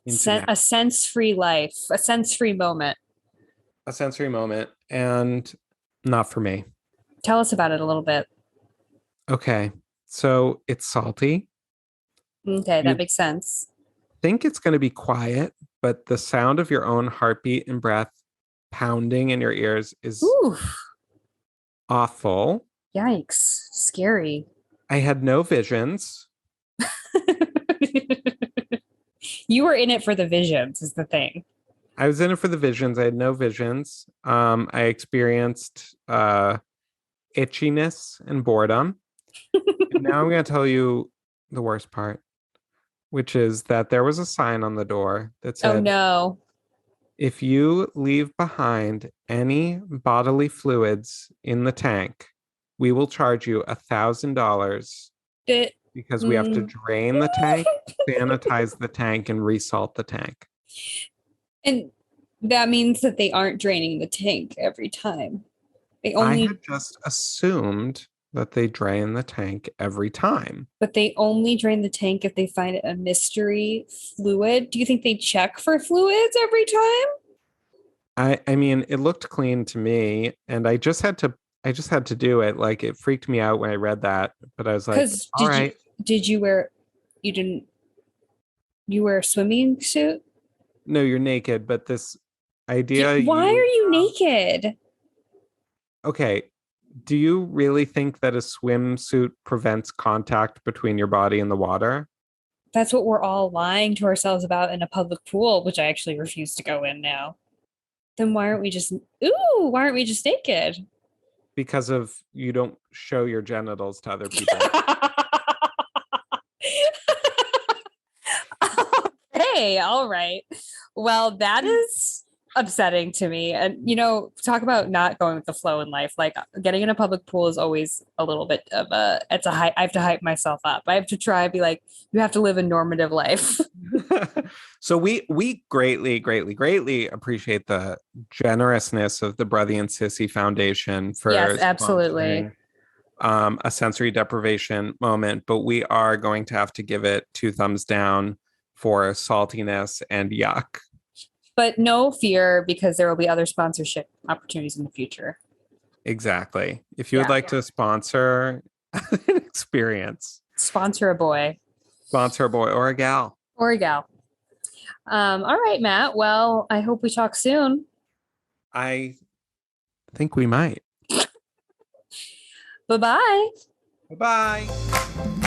a sense-free life, a sense-free moment. A sensory moment, and not for me. Tell us about it a little bit. Okay, so it's salty. Okay, that makes sense. Think it's going to be quiet, but the sound of your own heartbeat and breath pounding in your ears is awful. Yikes. Scary. I had no visions. You were in it for the visions, is the thing. I was in it for the visions. I had no visions. I experienced itchiness and boredom. And now I'm going to tell you the worst part, which is that there was a sign on the door that said, "Oh no. If you leave behind any bodily fluids in the tank, we will charge you $1,000 because we have to drain the tank, sanitize the tank, and resalt the tank." And that means that they aren't draining the tank every time. I had just assumed that they drain the tank every time. But they only drain the tank if they find a mystery fluid. Do you think they check for fluids every time? I mean, it looked clean to me, and I just had to do it. Like, it freaked me out when I read that, but I was like, all right. You wear a swimming suit? No, you're naked, but this idea. Why are you naked? Okay. Do you really think that a swimsuit prevents contact between your body and the water? That's what we're all lying to ourselves about in a public pool, which I actually refuse to go in now. Then why aren't we just naked? Because you don't show your genitals to other people. Hey, all right. Well, that is upsetting to me. And, talk about not going with the flow in life. Like getting in a public pool is always a little bit of I have to hype myself up. I have to try and be like, you have to live a normative life. So we greatly, greatly, greatly appreciate the generousness of the Brothy and Sissy Foundation for yes, absolutely. a sensory deprivation moment, but we are going to have to give it 2 thumbs down for saltiness and yuck. But no fear because there will be other sponsorship opportunities in the future. Exactly. If you would like to sponsor an experience, sponsor a boy. Sponsor a boy or a gal. Or a gal. All right, Matt. Well, I hope we talk soon. I think we might. Bye-bye. Bye-bye.